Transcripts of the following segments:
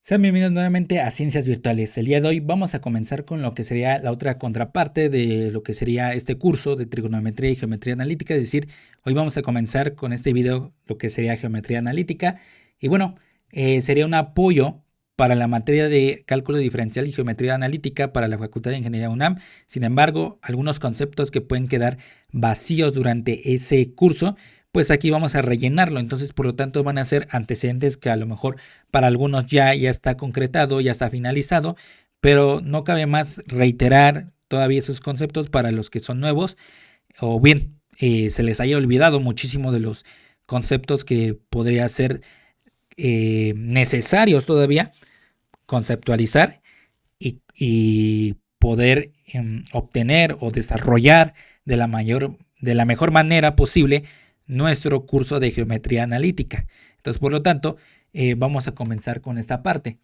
Sean bienvenidos nuevamente a Ciencias Virtuales. El día de hoy vamos a comenzar con lo que sería la otra contraparte de lo que sería este curso de trigonometría y geometría analítica. Es decir, hoy vamos a comenzar con este video lo que sería geometría analítica. Y bueno, sería un apoyo para la materia de cálculo diferencial y geometría analítica para la Facultad de Ingeniería UNAM. Sin embargo, algunos conceptos que pueden quedar vacíos durante ese curso, pues aquí vamos a rellenarlo. Entonces, por lo tanto, van a ser antecedentes que a lo mejor para algunos ya está concretado, ya está finalizado, pero no cabe más reiterar todavía esos conceptos para los que son nuevos o bien se les haya olvidado muchísimo de los conceptos que podría ser necesarios todavía conceptualizar y poder obtener o desarrollar de la mejor manera posible nuestro curso de geometría analítica. Entonces, por lo tanto, vamos a comenzar con esta parte.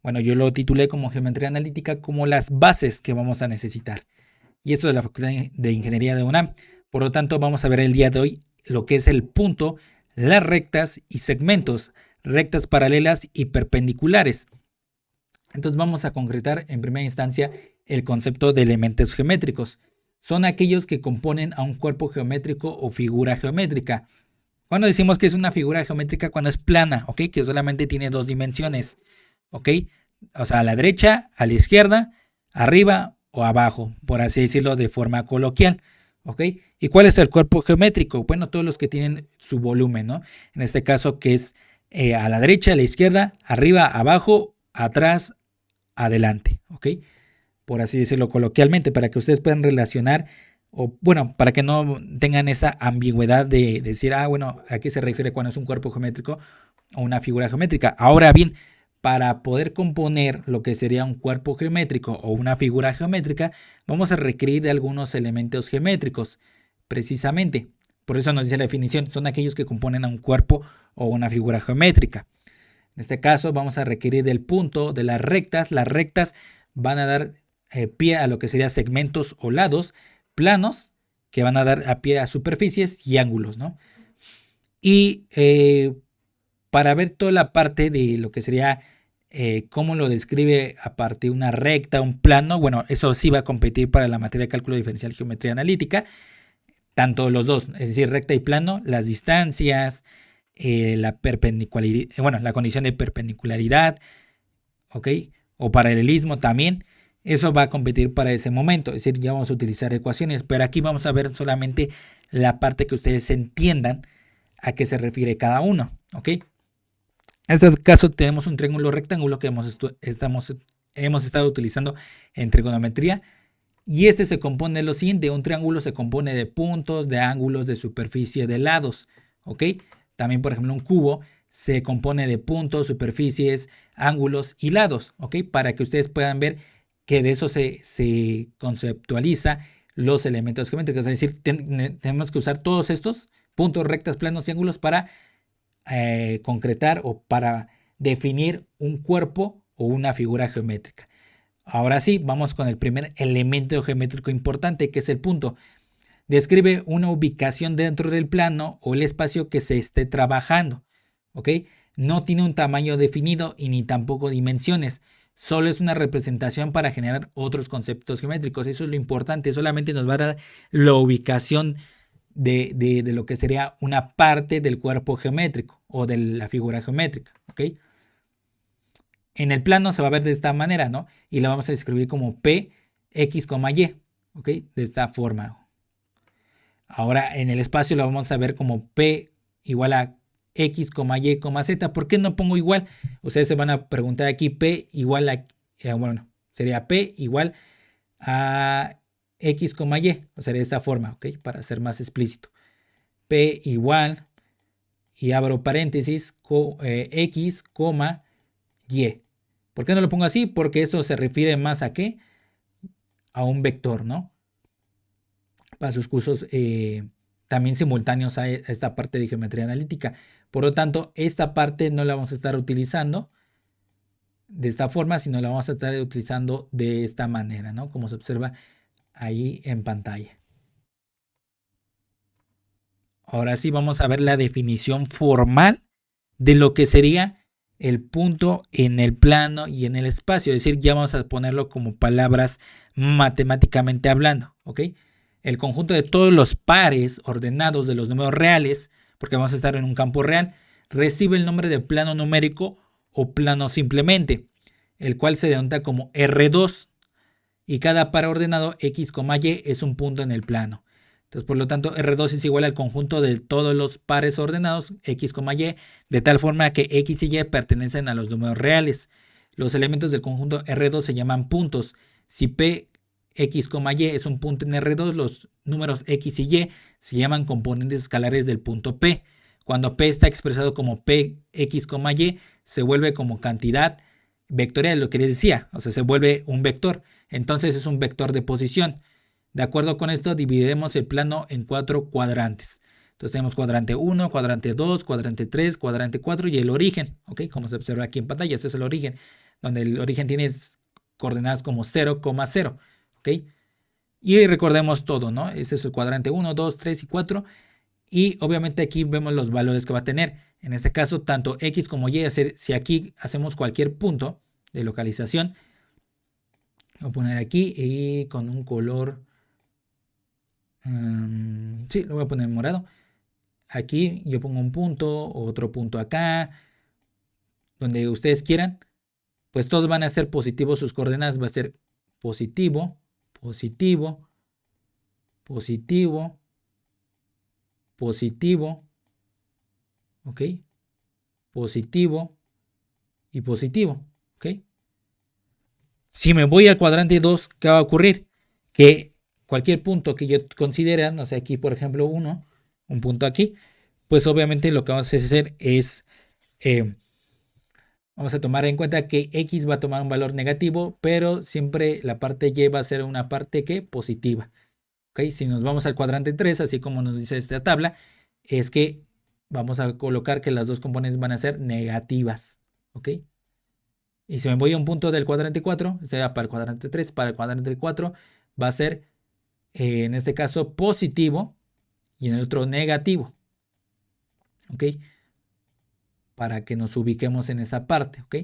Bueno, yo lo titulé como geometría analítica como las bases que vamos a necesitar. Y esto de la Facultad de Ingeniería de UNAM. Por lo tanto, vamos a ver el día de hoy lo que es el punto, las rectas y segmentos, rectas paralelas y perpendiculares. Entonces vamos a concretar en primera instancia el concepto de elementos geométricos. Son aquellos que componen a un cuerpo geométrico o figura geométrica. Cuando decimos que es una figura geométrica, cuando es plana, ¿ok? Que solamente tiene dos dimensiones, ¿ok? O sea, a la derecha, a la izquierda, arriba o abajo, por así decirlo de forma coloquial, ¿ok? ¿Y cuál es el cuerpo geométrico? Bueno, todos los que tienen su volumen, ¿no? En este caso que es a la derecha, a la izquierda, arriba, abajo, atrás, adelante, ¿ok? Por así decirlo coloquialmente, para que ustedes puedan relacionar, o bueno, para que no tengan esa ambigüedad de decir, bueno, ¿a qué se refiere cuando es un cuerpo geométrico o una figura geométrica? Ahora bien, para poder componer lo que sería un cuerpo geométrico o una figura geométrica, vamos a requerir de algunos elementos geométricos, precisamente. Por eso nos dice la definición, son aquellos que componen a un cuerpo o una figura geométrica. En este caso vamos a requerir del punto, de las rectas. Las rectas van a dar pie a lo que serían segmentos o lados, planos, que van a dar a pie a superficies y ángulos, ¿no? Y para ver toda la parte de lo que sería cómo lo describe a partir de una recta, un plano, bueno, eso sí va a competir para la materia de cálculo diferencial y geometría analítica, tanto los dos, es decir, recta y plano, las distancias, la perpendicularidad, bueno, la condición de perpendicularidad, ¿ok? O paralelismo también. Eso va a competir para ese momento, es decir, ya vamos a utilizar ecuaciones, pero aquí vamos a ver solamente la parte que ustedes entiendan a qué se refiere cada uno, ¿ok? En este caso tenemos un triángulo rectángulo que hemos estado utilizando en trigonometría. Y este se compone de lo siguiente, un triángulo se compone de puntos, de ángulos, de superficie, de lados, ¿ok? También, por ejemplo, un cubo se compone de puntos, superficies, ángulos y lados, ¿ok? Para que ustedes puedan ver que de eso se conceptualiza los elementos geométricos, es decir, tenemos que usar todos estos puntos, rectas, planos y ángulos para concretar o para definir un cuerpo o una figura geométrica. Ahora sí, vamos con el primer elemento geométrico importante, que es el punto. Describe una ubicación dentro del plano o el espacio que se esté trabajando, ¿ok? No tiene un tamaño definido y ni tampoco dimensiones. Solo es una representación para generar otros conceptos geométricos. Eso es lo importante. Solamente nos va a dar la ubicación de lo que sería una parte del cuerpo geométrico o de la figura geométrica, ¿ok? En el plano se va a ver de esta manera, ¿no? Y la vamos a escribir como P, X, Y, ¿ok? De esta forma. Ahora en el espacio lo vamos a ver como P igual a X, Y, Z. ¿Por qué no pongo igual? Ustedes se van a preguntar aquí P igual a, bueno, sería P igual a X, Y. O sea, de esta forma, ¿ok? Para ser más explícito. P igual, y abro paréntesis, X, Y. ¿Por qué no lo pongo así? Porque esto se refiere más a qué? A un vector, ¿no? Para sus cursos también simultáneos a esta parte de geometría analítica. Por lo tanto, esta parte no la vamos a estar utilizando de esta forma, sino la vamos a estar utilizando de esta manera, ¿no? Como se observa ahí en pantalla. Ahora sí vamos a ver la definición formal de lo que sería el punto en el plano y en el espacio, es decir, ya vamos a ponerlo como palabras matemáticamente hablando, ¿ok? El conjunto de todos los pares ordenados de los números reales, porque vamos a estar en un campo real, recibe el nombre de plano numérico o plano simplemente, el cual se denota como R2, y cada par ordenado X, Y es un punto en el plano. Entonces, por lo tanto, R2 es igual al conjunto de todos los pares ordenados X, Y, de tal forma que X y Y pertenecen a los números reales. Los elementos del conjunto R2 se llaman puntos. Si P, X, Y es un punto en R2, los números X y Y se llaman componentes escalares del punto P. Cuando P está expresado como P, X, Y, se vuelve como cantidad vectorial, lo que les decía, o sea, se vuelve un vector. Entonces es un vector de posición. De acuerdo con esto, dividiremos el plano en 4 cuadrantes. Entonces tenemos cuadrante 1, cuadrante 2, cuadrante 3, cuadrante 4 y el origen, ¿ok? Como se observa aquí en pantalla, ese es el origen, donde el origen tiene coordenadas como 0,0, ¿ok? Y recordemos todo, ¿no? Ese es el cuadrante 1, 2, 3 y 4. Y obviamente aquí vemos los valores que va a tener. En este caso, tanto X como Y, si aquí hacemos cualquier punto de localización, voy a poner aquí y con un color, sí, lo voy a poner en morado. Aquí yo pongo un punto, otro punto acá, donde ustedes quieran. Pues todos van a ser positivos, sus coordenadas va a ser positivo, positivo, positivo, positivo, ¿ok? Positivo y positivo, ¿ok? Si me voy al cuadrante 2, ¿qué va a ocurrir? Que cualquier punto que yo considere, no sé, aquí por ejemplo 1, un punto aquí, pues obviamente lo que vamos a hacer es, vamos a tomar en cuenta que X va a tomar un valor negativo, pero siempre la parte Y va a ser una parte que positiva. ¿Ok? Si nos vamos al cuadrante 3, así como nos dice esta tabla, es que vamos a colocar que las dos componentes van a ser negativas. ¿Ok? Y si me voy a un punto del cuadrante 4, sea para el cuadrante 3, para el cuadrante 4, va a ser, en este caso, positivo y en el otro negativo. ¿Ok? Para que nos ubiquemos en esa parte. ¿Ok?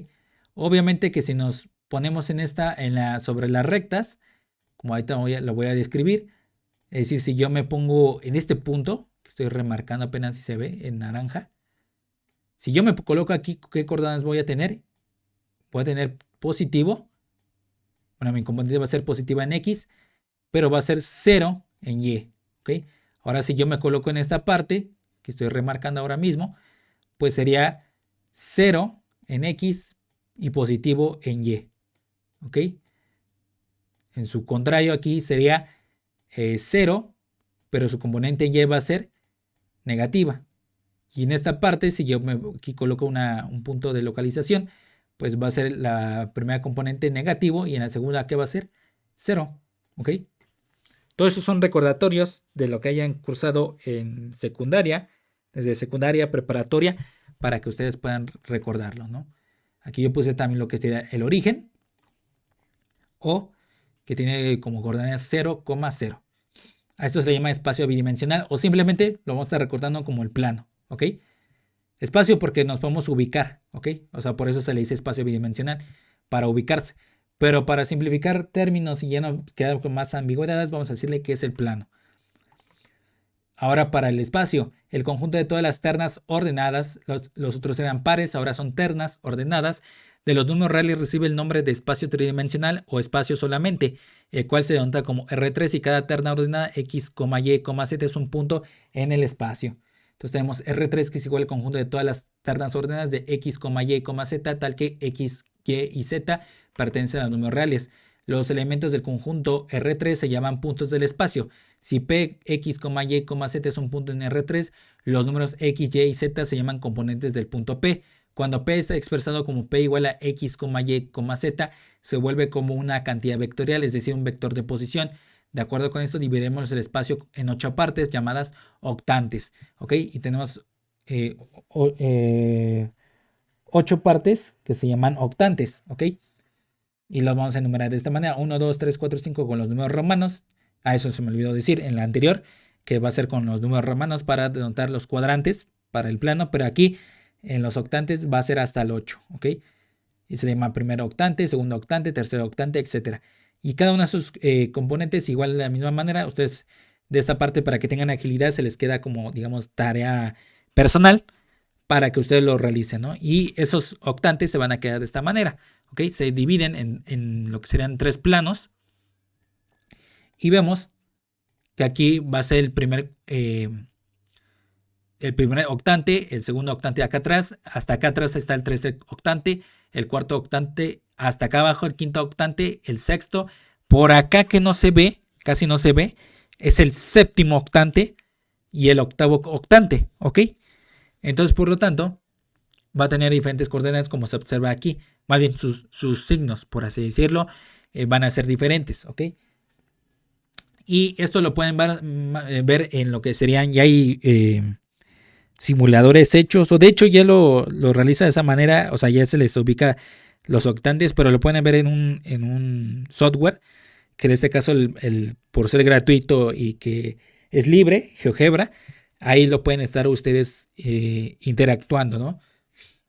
Obviamente que si nos ponemos sobre las rectas, como ahorita lo voy a describir, es decir, si yo me pongo en este punto, que estoy remarcando apenas si se ve en naranja, si yo me coloco aquí, ¿qué coordenadas voy a tener? Voy a tener positivo. Bueno, mi componente va a ser positiva en X, pero va a ser 0 en Y. ¿Ok? Ahora si yo me coloco en esta parte, que estoy remarcando ahora mismo, pues sería 0 en X y positivo en Y. ¿Ok? En su contrario aquí sería 0, pero su componente Y va a ser negativa. Y en esta parte, si yo aquí coloco un punto de localización, pues va a ser la primera componente negativo y en la segunda, ¿qué va a ser? 0. ¿Ok? Todos esos son recordatorios de lo que hayan cursado en secundaria, desde secundaria, preparatoria, para que ustedes puedan recordarlo, ¿no? Aquí yo puse también lo que sería el origen, o que tiene como coordenadas 0,0. A esto se le llama espacio bidimensional, o simplemente lo vamos a estar recordando como el plano, ¿ok? Espacio porque nos podemos ubicar, ¿ok? O sea, por eso se le dice espacio bidimensional, para ubicarse. Pero para simplificar términos y ya no quedar con más ambigüedades, vamos a decirle que es el plano. Ahora para el espacio, el conjunto de todas las ternas ordenadas, los otros eran pares, ahora son ternas ordenadas, de los números reales recibe el nombre de espacio tridimensional o espacio solamente, el cual se denota como R3 y cada terna ordenada X, Y, Z es un punto en el espacio. Entonces tenemos R3 que es igual al conjunto de todas las ternas ordenadas de X, Y, Z, tal que X, Y y Z pertenecen a los números reales. Los elementos del conjunto R3 se llaman puntos del espacio. Si P, X, Y, Z es un punto en R3, los números X, Y y Z se llaman componentes del punto P. Cuando P está expresado como P igual a X, Y, Z, se vuelve como una cantidad vectorial, es decir, un vector de posición. De acuerdo con esto, dividiremos el espacio en 8 partes llamadas octantes. ¿Ok? Y tenemos 8 partes que se llaman octantes. ¿Ok? Y los vamos a enumerar de esta manera: 1, 2, 3, 4, 5 con los números romanos. A eso se me olvidó decir en la anterior, que va a ser con los números romanos para denotar los cuadrantes para el plano, pero aquí en los octantes va a ser hasta el 8, ¿ok? Y se llama primer octante, segundo octante, tercer octante, etc. Y cada uno de sus componentes igual de la misma manera. Ustedes de esta parte, para que tengan agilidad, se les queda como, digamos, tarea personal para que ustedes lo realicen, ¿no? Y esos octantes se van a quedar de esta manera, ¿ok? Se dividen en lo que serían 3 planos. Y vemos que aquí va a ser el primer octante, el segundo octante acá atrás, hasta acá atrás está el tercer octante, el cuarto octante hasta acá abajo, el quinto octante, el sexto, por acá que no se ve, casi no se ve, es el séptimo octante y el octavo octante, ¿ok? Entonces, por lo tanto, va a tener diferentes coordenadas como se observa aquí, más bien sus signos, por así decirlo, van a ser diferentes, ¿ok? Y esto lo pueden ver en lo que serían, ya hay simuladores hechos, o de hecho ya lo realiza de esa manera, o sea, ya se les ubica los octantes, pero lo pueden ver en un software, que en este caso, por ser gratuito y que es libre, GeoGebra, ahí lo pueden estar ustedes interactuando, ¿no?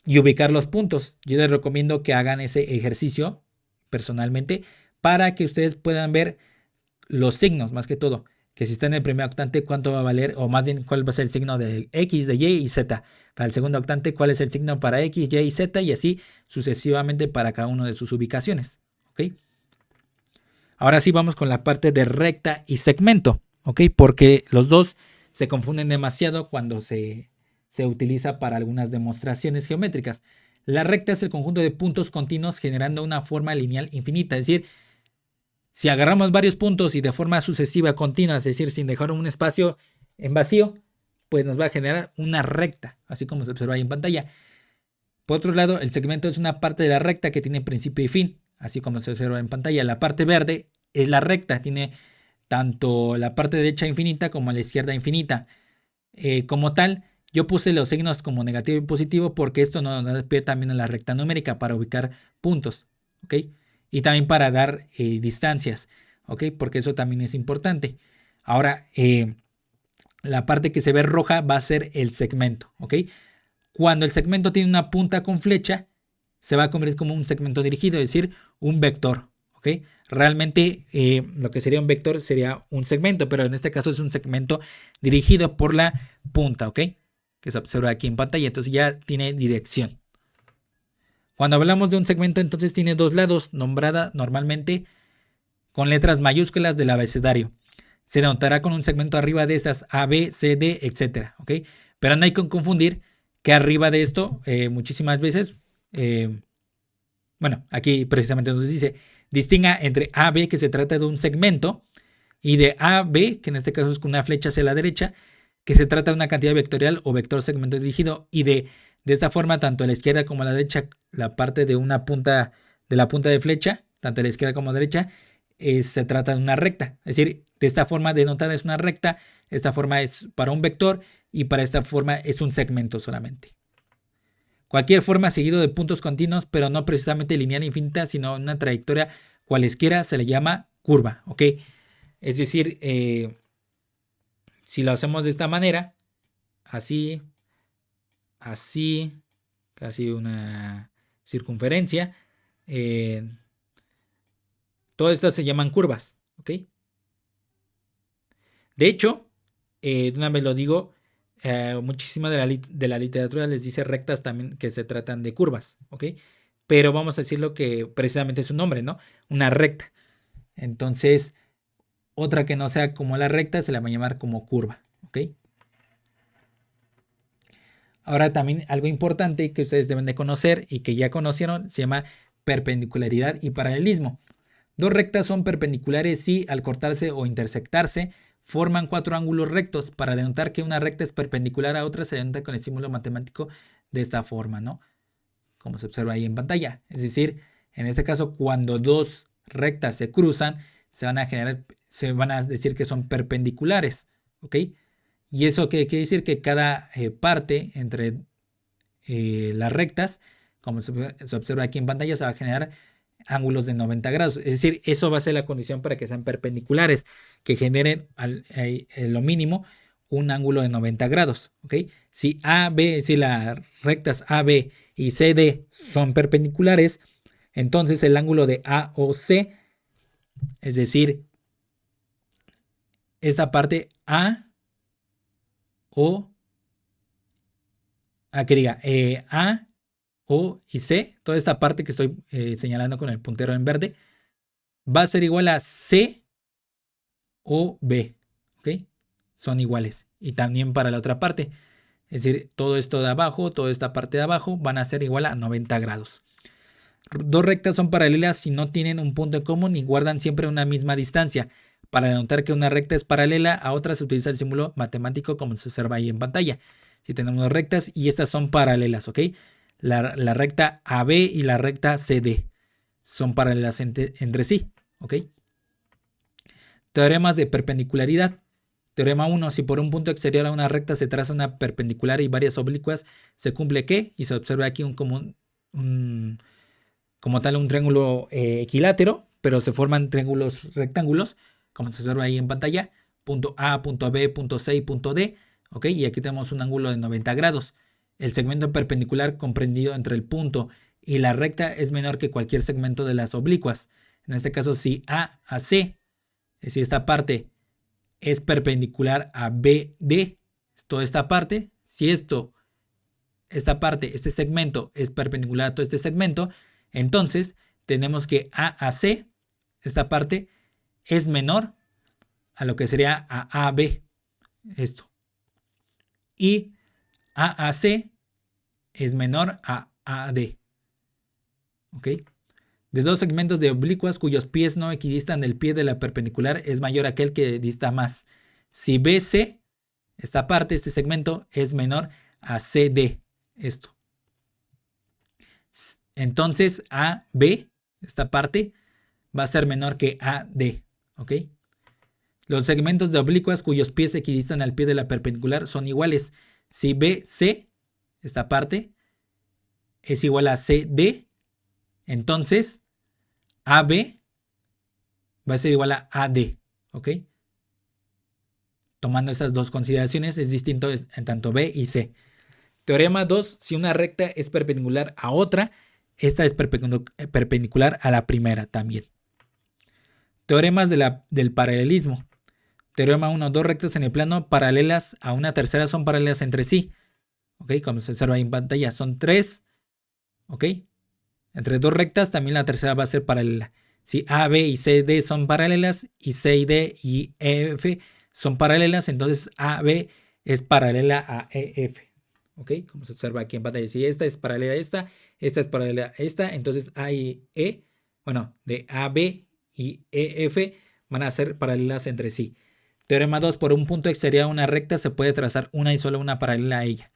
Y ubicar los puntos. Yo les recomiendo que hagan ese ejercicio personalmente para que ustedes puedan ver los signos, más que todo. Que si está en el primer octante, cuánto va a valer, o más bien cuál va a ser el signo de X, de Y y Z. Para el segundo octante, cuál es el signo para X, Y y Z, y así sucesivamente para cada una de sus ubicaciones. ¿Ok? Ahora sí vamos con la parte de recta y segmento. ¿Ok? Porque los dos se confunden demasiado cuando se utiliza para algunas demostraciones geométricas. La recta es el conjunto de puntos continuos generando una forma lineal infinita, es decir, si agarramos varios puntos y de forma sucesiva, continua, es decir, sin dejar un espacio en vacío, pues nos va a generar una recta, así como se observa ahí en pantalla. Por otro lado, el segmento es una parte de la recta que tiene principio y fin, así como se observa en pantalla. La parte verde es la recta, tiene tanto la parte derecha infinita como la izquierda infinita. Como tal, yo puse los signos como negativo y positivo porque esto nos da pie también a la recta numérica para ubicar puntos, ¿ok? Y también para dar distancias, ¿ok? Porque eso también es importante. Ahora, la parte que se ve roja va a ser el segmento, ¿ok? Cuando el segmento tiene una punta con flecha, se va a convertir como un segmento dirigido, es decir, un vector, ¿ok? Realmente lo que sería un vector sería un segmento, pero en este caso es un segmento dirigido por la punta, ¿ok? Que se observa aquí en pantalla, entonces ya tiene dirección. Cuando hablamos de un segmento, entonces tiene dos lados, nombrada normalmente con letras mayúsculas del abecedario. Se denotará con un segmento arriba de estas A, B, C, D, etc. ¿Ok? Pero no hay que confundir que arriba de esto, muchísimas veces, bueno, aquí precisamente nos dice, distinga entre A, B, que se trata de un segmento, y de A, B, que en este caso es con una flecha hacia la derecha, que se trata de una cantidad vectorial o vector segmento dirigido, y de esta forma, tanto a la izquierda como a la derecha, la parte de una punta, de la punta de flecha, tanto a la izquierda como a la derecha, se trata de una recta. Es decir, de esta forma denotada es una recta, esta forma es para un vector y para esta forma es un segmento solamente. Cualquier forma seguido de puntos continuos, pero no precisamente lineal infinita, sino una trayectoria cualesquiera, se le llama curva, ¿ok? Es decir, si lo hacemos de esta manera, así, así, casi una circunferencia, todas estas se llaman curvas, ¿ok? De hecho, de una vez lo digo, muchísima de la literatura les dice rectas también que se tratan de curvas, ¿ok? Pero vamos a decirlo que precisamente es un nombre, ¿no? Una recta. Entonces, otra que no sea como la recta se la va a llamar como curva, ¿ok? Ahora también algo importante que ustedes deben de conocer y que ya conocieron se llama perpendicularidad y paralelismo. Dos rectas son perpendiculares si al cortarse o intersectarse forman cuatro ángulos rectos. Para denotar que una recta es perpendicular a otra se denota con el símbolo matemático de esta forma, ¿no? Como se observa ahí en pantalla. Es decir, en este caso cuando dos rectas se cruzan se van a decir que son perpendiculares, ¿ok? Y eso quiere decir que cada parte entre las rectas, como se observa aquí en pantalla, se va a generar ángulos de 90 grados. Es decir, eso va a ser la condición para que sean perpendiculares, que generen lo mínimo un ángulo de 90 grados. ¿Ok? Si AB, si las rectas AB y CD son perpendiculares, entonces el ángulo de AOC, es decir, esta parte A o que diga A, O y C, toda esta parte que estoy señalando con el puntero en verde, va a ser igual a C o B. ¿Ok? Son iguales. Y también para la otra parte. Es decir, todo esto de abajo, toda esta parte de abajo van a ser igual a 90 grados. Dos rectas son paralelas si no tienen un punto en común y guardan siempre una misma distancia. Para denotar que una recta es paralela a otra se utiliza el símbolo matemático como se observa ahí en pantalla. Si tenemos dos rectas y estas son paralelas, ¿ok? La recta AB y la recta CD son paralelas entre sí, ¿ok? Teoremas de perpendicularidad. Teorema 1. Si por un punto exterior a una recta se traza una perpendicular y varias oblicuas, se cumple que, y se observa aquí como tal un triángulo equilátero, pero se forman triángulos rectángulos, como se observa ahí en pantalla, punto A, punto B, punto C y punto D, ¿ok? Y aquí tenemos un ángulo de 90 grados. El segmento perpendicular comprendido entre el punto y la recta es menor que cualquier segmento de las oblicuas. En este caso, si A a C, es decir, esta parte es perpendicular a BD, toda esta parte, si esta parte, este segmento es perpendicular a todo este segmento, entonces tenemos que A a C, esta parte, es menor a lo que sería a AB, esto. Y A a C es menor a AD. ¿Ok? De dos segmentos de oblicuas cuyos pies no equidistan del pie de la perpendicular es mayor aquel que dista más. Si BC, esta parte, este segmento, es menor a CD, esto. Entonces AB, esta parte, va a ser menor que AD, ¿ok? Los segmentos de oblicuas cuyos pies equidistan al pie de la perpendicular son iguales. Si BC, esta parte, es igual a CD, entonces AB va a ser igual a AD, ¿ok? Tomando estas dos consideraciones es distinto en tanto B y C. Teorema 2. Si una recta es perpendicular a otra, esta es perpendicular a la primera también. Teoremas del paralelismo. Teorema 1. Dos rectas en el plano paralelas a una tercera son paralelas entre sí. ¿Ok? Como se observa ahí en pantalla, son 3. ¿Ok? Entre dos rectas también la tercera va a ser paralela. Si A, B y C, D son paralelas y C y D y E, F son paralelas, entonces A, B es paralela a E, F. ¿Ok? Como se observa aquí en pantalla. Si esta es paralela a esta es paralela a esta, entonces A y E, bueno, de A, B y E, F van a ser paralelas entre sí. Teorema 2. Por un punto exterior a una recta se puede trazar una y solo una paralela a ella.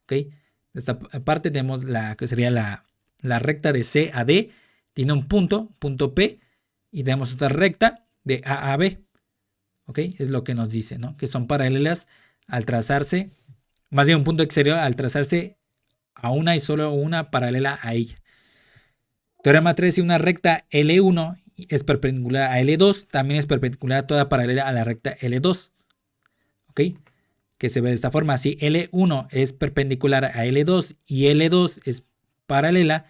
¿Ok? De esta parte tenemos la que sería la recta de C a D, tiene un punto P, y tenemos otra recta de A a B. ¿Ok? Es lo que nos dice, ¿no? Que son paralelas al trazarse, más bien un punto exterior al trazarse a una y solo una paralela a ella. Teorema 3. Si una recta L1 es perpendicular a L2, también es perpendicular toda paralela a la recta L2. ¿Ok? Que se ve de esta forma. Si L1 es perpendicular a L2 y L2 es paralela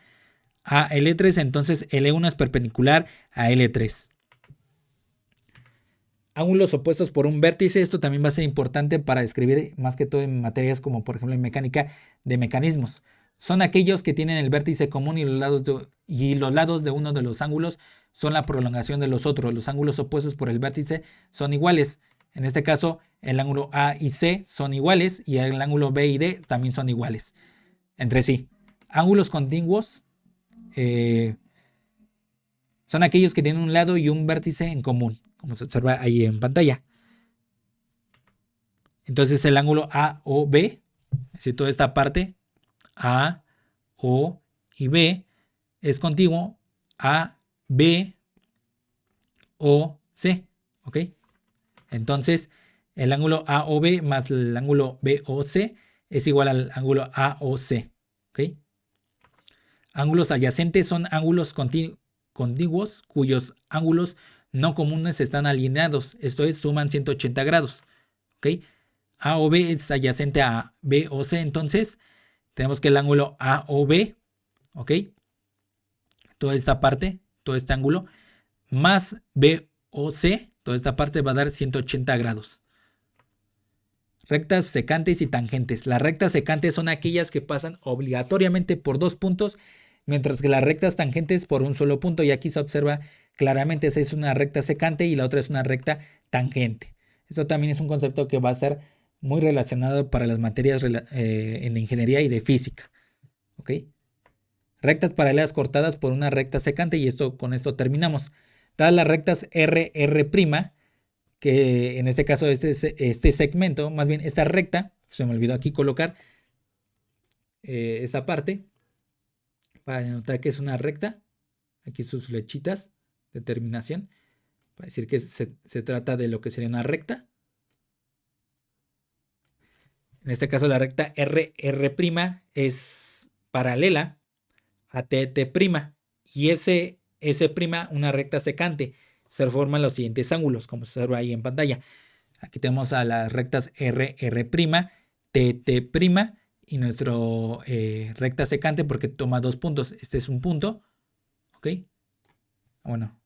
a L3, entonces L1 es perpendicular a L3. Ángulos opuestos por un vértice. Esto también va a ser importante para describir más que todo en materias como por ejemplo en mecánica de mecanismos. Son aquellos que tienen el vértice común y los lados de uno de los ángulos son la prolongación de los otros. Los ángulos opuestos por el vértice son iguales. En este caso, el ángulo A y C son iguales y el ángulo B y D también son iguales entre sí. Ángulos contiguos son aquellos que tienen un lado y un vértice en común, como se observa ahí en pantalla. Entonces el ángulo AOB, es decir, toda esta parte A, O y B es contiguo a B, O, C. ¿Ok? Entonces el ángulo AOB más el ángulo BOC es igual al ángulo AOC. ¿Ok? Ángulos adyacentes son ángulos contiguos cuyos ángulos no comunes están alineados, esto es, suman 180 grados. ¿Ok? A o B es adyacente a B o C, entonces tenemos que el ángulo A o B, ¿ok? Toda esta parte, todo este ángulo, más B o C, toda esta parte va a dar 180 grados. Rectas secantes y tangentes. Las rectas secantes son aquellas que pasan obligatoriamente por dos puntos, mientras que las rectas tangentes por un solo punto. Y aquí se observa claramente, esa es una recta secante y la otra es una recta tangente. Eso también es un concepto que va a ser muy relacionado para las materias en ingeniería y de física. ¿Ok? Rectas paralelas cortadas por una recta secante, y con esto terminamos. Dadas las rectas R', que en este caso este segmento, más bien esta recta, se me olvidó aquí colocar esa parte para denotar que es una recta. Aquí sus flechitas de terminación para decir que se trata de lo que sería una recta. En este caso la recta R' es paralela a TT', y S', una recta secante. Se forman los siguientes ángulos, como se observa ahí en pantalla. Aquí tenemos a las rectas R', TT' y nuestro recta secante, porque toma dos puntos. Este es un punto, ¿ok? Bueno,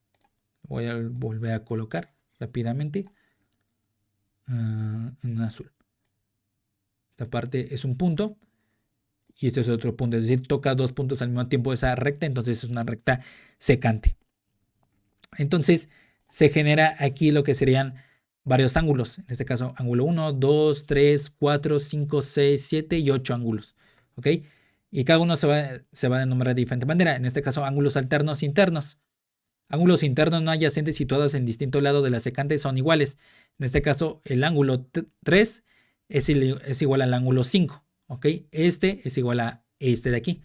voy a volver a colocar rápidamente en azul. Esta parte es un punto y este es otro punto, es decir, toca dos puntos al mismo tiempo esa recta, entonces es una recta secante. Entonces se genera aquí lo que serían varios ángulos, en este caso ángulo 1, 2, 3, 4, 5, 6, 7 y 8 ángulos, ¿ok? Y cada uno se va a denominar de diferente manera, en este caso ángulos alternos internos. Ángulos internos no adyacentes situados en distinto lado de la secante son iguales. En este caso el ángulo 3 es igual al ángulo 5, ¿ok? Este es igual a este de aquí.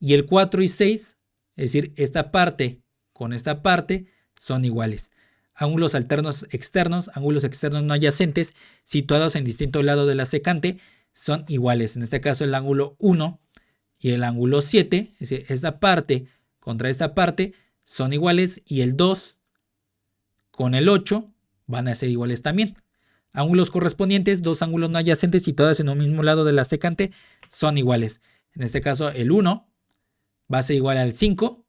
Y el 4 y 6, es decir, esta parte con esta parte, son iguales. Ángulos alternos externos, ángulos externos no adyacentes, situados en distinto lado de la secante, son iguales. En este caso el ángulo 1 y el ángulo 7, es decir, esta parte contra esta parte, son iguales, y el 2 con el 8 van a ser iguales también. Ángulos correspondientes, dos ángulos no adyacentes situados en un mismo lado de la secante, son iguales. En este caso el 1 va a ser igual al 5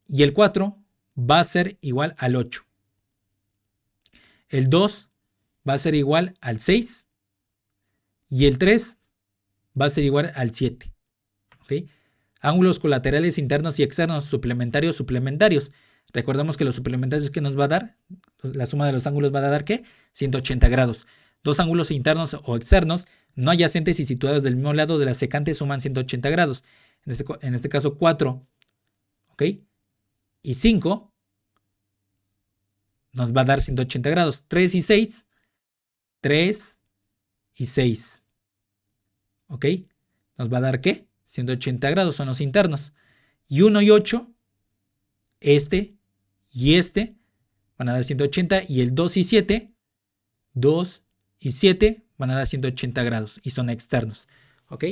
y el 4 va a ser igual al 8. El 2 va a ser igual al 6 y el 3 va a ser igual al 7. ¿Ok? Ángulos colaterales internos y externos, suplementarios. Recordemos que los suplementarios que nos va a dar, la suma de los ángulos va a dar ¿qué? 180 grados. Dos ángulos internos o externos no adyacentes y situados del mismo lado de la secante suman 180 grados. En este caso 4, ¿ok? Y 5 nos va a dar 180 grados. 3 y 6, 3 y 6, ¿ok? Nos va a dar ¿qué? 180 grados, son los internos. Y 1 y 8, este y este van a dar 180, y el 2 y 7 van a dar 180 grados y son externos, ¿ok?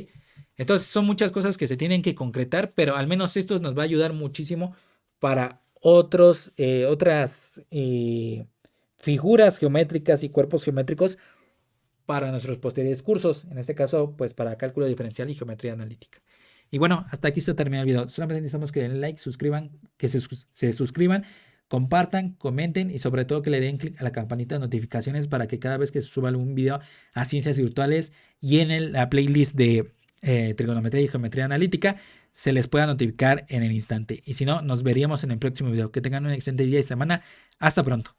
Entonces son muchas cosas que se tienen que concretar, pero al menos esto nos va a ayudar muchísimo para otras figuras geométricas y cuerpos geométricos para nuestros posteriores cursos, en este caso pues para cálculo diferencial y geometría analítica. Y bueno, hasta aquí está terminado el video. Solamente necesitamos que den like, que se suscriban, compartan, comenten y sobre todo que le den clic a la campanita de notificaciones para que cada vez que se suba algún video a ciencias virtuales y en la playlist de trigonometría y geometría analítica se les pueda notificar en el instante. Y si no, nos veríamos en el próximo video. Que tengan un excelente día y semana. Hasta pronto.